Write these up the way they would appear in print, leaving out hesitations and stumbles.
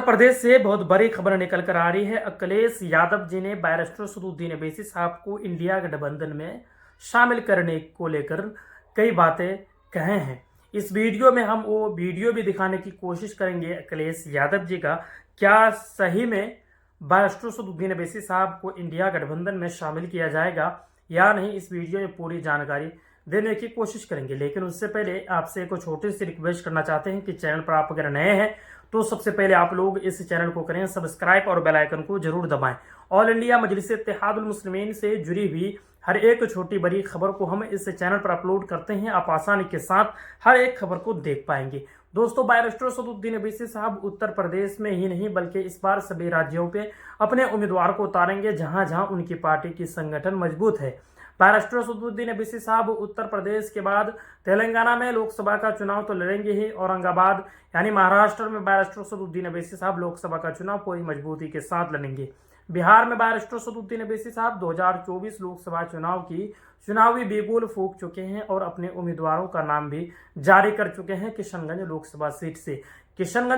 प्रदेश से बहुत बड़ी खबर निकल कर आ रही है। अखिलेश यादव जी ने बैरिस्टर सदुद्दीन अवैसी साहब को इंडिया गठबंधन में शामिल करने को लेकर कई बातें कहे हैं। इस वीडियो में हम वो वीडियो भी दिखाने की कोशिश करेंगे अखिलेश यादव जी का, क्या सही में बैरिस्टर सदुद्दीन अवैसी साहब को इंडिया गठबंधन में शामिल किया जाएगा या नहीं। इस वीडियो में पूरी जानकारी देने की कोशिश करेंगे, लेकिन उससे पहले आपसे एक छोटी सी रिक्वेस्ट करना चाहते हैं कि चैनल पर आप अगर नए हैं तो सबसे पहले आप लोग इस चैनल को करें सब्सक्राइब और बेल आइकन को जरूर दबाएं। ऑल इंडिया मजलिस इत्तेहादुल मुस्लिमीन से जुड़ी हुई हर एक छोटी बड़ी खबर को हम इस चैनल पर अपलोड करते हैं। आप आसानी के साथ हर एक खबर को देख पाएंगे। दोस्तों, बैरिस्टर सदुद्दीन अवैसी साहब उत्तर प्रदेश में ही नहीं बल्कि इस बार सभी राज्यों पे अपने उम्मीदवार को उतारेंगे जहां जहां उनकी पार्टी की संगठन मजबूत है। बैरिस्टर सदुद्दीन अवैसी साहब उत्तर प्रदेश के बाद तेलंगाना में लोकसभा का चुनाव तो लड़ेंगे ही। औरंगाबाद यानी महाराष्ट्र में बैरिस्टर सदुद्दीन अवैसी साहब लोकसभा का चुनाव पूरी मजबूती के साथ लड़ेंगे। बिहार में बैरिस्टर सदुद्दीन अवैसी साहब 2024 लोकसभा चुनाव की चुनावी बिगुल फूंक चुके हैं और अपने उम्मीदवारों का नाम भी जारी कर चुके हैं। किशनगंज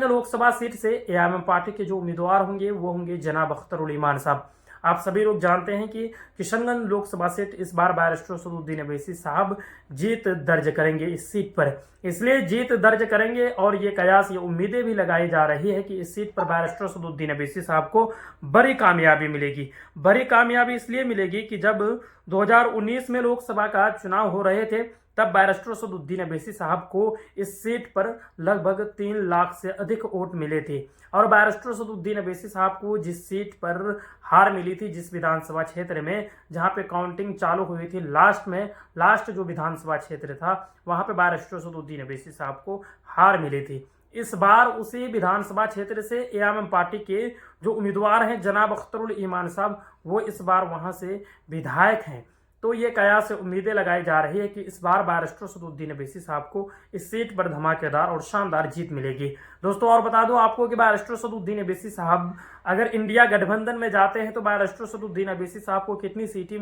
लोकसभा सीट से एआईएम पार्टी के जो उम्मीदवार होंगे वो होंगे जनाब अख्तर उल ईमान साहब। आप सभी लोग जानते हैं कि किशनगंज लोकसभा सीट इस बार बैरिस्टर सदुद्दीन अवैसी साहब जीत दर्ज करेंगे इस सीट पर। इसलिए जीत दर्ज करेंगे और ये कयास, ये उम्मीदें भी लगाई जा रही है कि इस सीट पर बैरिस्टर सदुद्दीन अवैसी साहब को बड़ी कामयाबी मिलेगी। बड़ी कामयाबी इसलिए मिलेगी कि जब 2019 में लोकसभा का चुनाव हो रहे थे तब बैरिस्टर सदुद्दीन अवैसी साहब को इस सीट पर लगभग 3 लाख से अधिक वोट मिले थे। और बैरिस्टर सदुद्दीन अवैसी साहब को जिस सीट पर हार मिली थी, जिस विधानसभा क्षेत्र में जहां पे काउंटिंग चालू हुई थी, लास्ट जो विधानसभा क्षेत्र था वहां पे बैरिस्टर सदुद्दीन अवैसी साहब को हार मिली थी। इस बार उसी विधानसभा क्षेत्र से एआईएम पार्टी के जो उम्मीदवार हैं जनाब अख्तर उल ईमान साहब, वो इस बार वहां से विधायक हैं। तो ये कयास से उम्मीदें लगाई जा रही है कि इस बार बैरिस्टर सदुद्दीन अवैसी साहब को इस सीट पर धमाकेदार और शानदार जीत मिलेगी। दोस्तों, और बता दूं आपको कि बैरिस्टर सदुद्दीन अवैसी साहब अगर इंडिया गठबंधन में जाते हैं तो बैरिस्टर सदुद्दीन अवैसी साहब को कितनी सीटें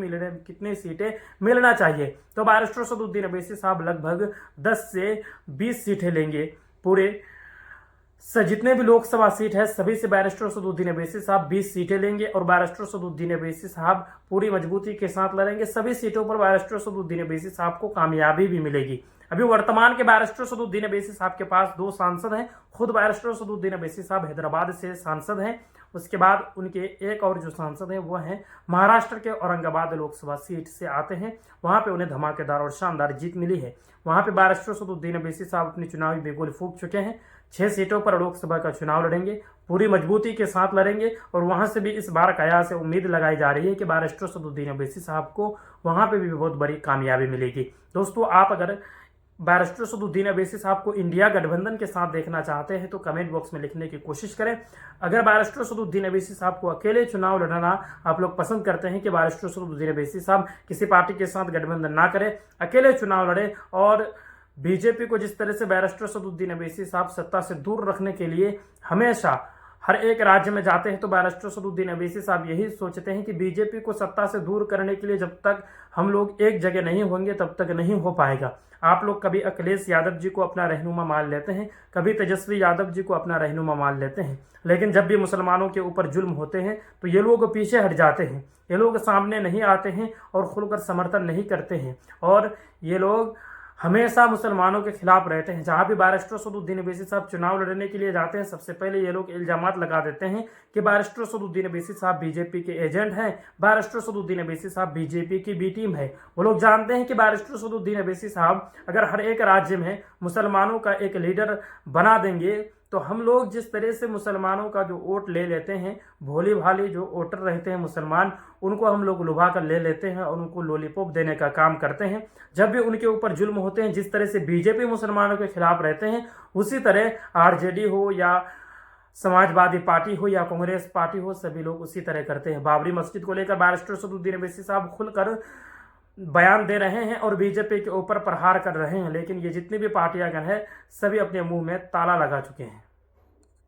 मिलना चाहिए। तो बैरिस्टर सदुद्दीन अवैसी साहब लगभग 10 से 20 सीटें लेंगे। पूरे जितने भी लोकसभा सीट है सभी से बैरिस्टर सदुद्दीन अवैसी साहब 20 सीटें लेंगे और बैरिस्टर सदुद्दीन अवैसी साहब पूरी मजबूती के साथ लड़ेंगे। सभी सीटों पर बैरिस्टर सदुद्दीन अवैसी साहब को कामयाबी भी मिलेगी। अभी वर्तमान के बैरिस्टर सदुद्दीन अवैसी साहब के पास 2 सांसद हैं। खुद बैरिस्टर सदुद्दीन अवैसी साहब हैदराबाद से सांसद हैं। उसके बाद उनके एक और जो सांसद हैं वो हैं महाराष्ट्र के औरंगाबाद लोकसभा सीट से आते हैं। वहां पे उन्हें धमाकेदार और शानदार जीत मिली है। वहां पे बैरिस्टर सदुद्दीन अवैसी साहब अपनी चुनावी बिगुल फूंक चुके हैं। 6 सीटों पर लोकसभा का चुनाव लड़ेंगे, पूरी मजबूती के साथ लड़ेंगे। और वहां से भी इस बार कयास से उम्मीद लगाई जा रही है कि बैरिस्टर सदुद्दीन अवैसी साहब को वहां पे भी बहुत बड़ी कामयाबी मिलेगी। दोस्तों, आप अगर बैरिस्टर सदुद्दीन अवैसी साहब को इंडिया गठबंधन के साथ देखना चाहते हैं तो कमेंट बॉक्स में लिखने की कोशिश करें। अगर बैरिस्टर सदुद्दीन अवैसी साहब को अकेले चुनाव लड़ना आप लोग पसंद करते हैं कि बैरिस्टर सदुद्दीन अवैसी साहब किसी पार्टी के साथ गठबंधन ना करें, अकेले चुनाव लड़े और बीजेपी को जिस तरह से बैरिस्टर सदुद्दीन अवैसी साहब सत्ता से दूर रखने के लिए हमेशा हर एक राज्य में जाते हैं, तो बैरिस्टर सदुद्दीन अवैसी साहब यही सोचते हैं कि बीजेपी को सत्ता से दूर करने के लिए जब तक हम लोग एक जगह नहीं होंगे तब तक नहीं हो पाएगा। आप लोग कभी अखिलेश यादव जी को अपना रहनुमा मान लेते हैं, कभी तेजस्वी यादव जी को अपना रहनुमा मान लेते हैं, लेकिन जब भी मुसलमानों के ऊपर जुल्म होते हैं तो ये लोग पीछे हट जाते हैं। ये लोग सामने नहीं आते हैं और खुलकर समर्थन नहीं करते हैं और ये लोग हमेशा मुसलमानों के खिलाफ रहते हैं। जहां भी बैरिस्टर सदुद्दीन अवैसी साहब चुनाव लड़ने के लिए जाते हैं सबसे पहले ये लोग इल्जामात लगा देते हैं कि बैरिस्टर सदुद्दीन अवैसी साहब बीजेपी के एजेंट हैं, बैरिस्टर सदुद्दीन अवैसी साहब बीजेपी की बी टीम है। वो लोग जानते हैं कि बैरिस्टर सदुद्दीन अवैसी साहब अगर हर एक राज्य में मुसलमानों का एक लीडर बना देंगे तो हम लोग जिस तरह से मुसलमानों का जो वोट ले लेते हैं, भोली भाली जो वोटर रहते हैं मुसलमान, उनको हम लोग लुभा कर ले लेते हैं और उनको लॉलीपॉप देने का काम करते हैं। जब भी उनके ऊपर जुल्म होते हैं, जिस तरह से बीजेपी मुसलमानों के खिलाफ रहते हैं, उसी तरह आरजेडी हो या समाजवादी पार्टी हो या कांग्रेस पार्टी हो, सभी लोग उसी तरह करते हैं। बाबरी मस्जिद को लेकर बैरिस्टर सदुद्दीन अवैसी साहब खुलकर बयान दे रहे हैं और बीजेपी के ऊपर प्रहार कर रहे हैं, लेकिन ये जितनी भी पार्टियां हैं सभी अपने मुंह में ताला लगा चुके हैं।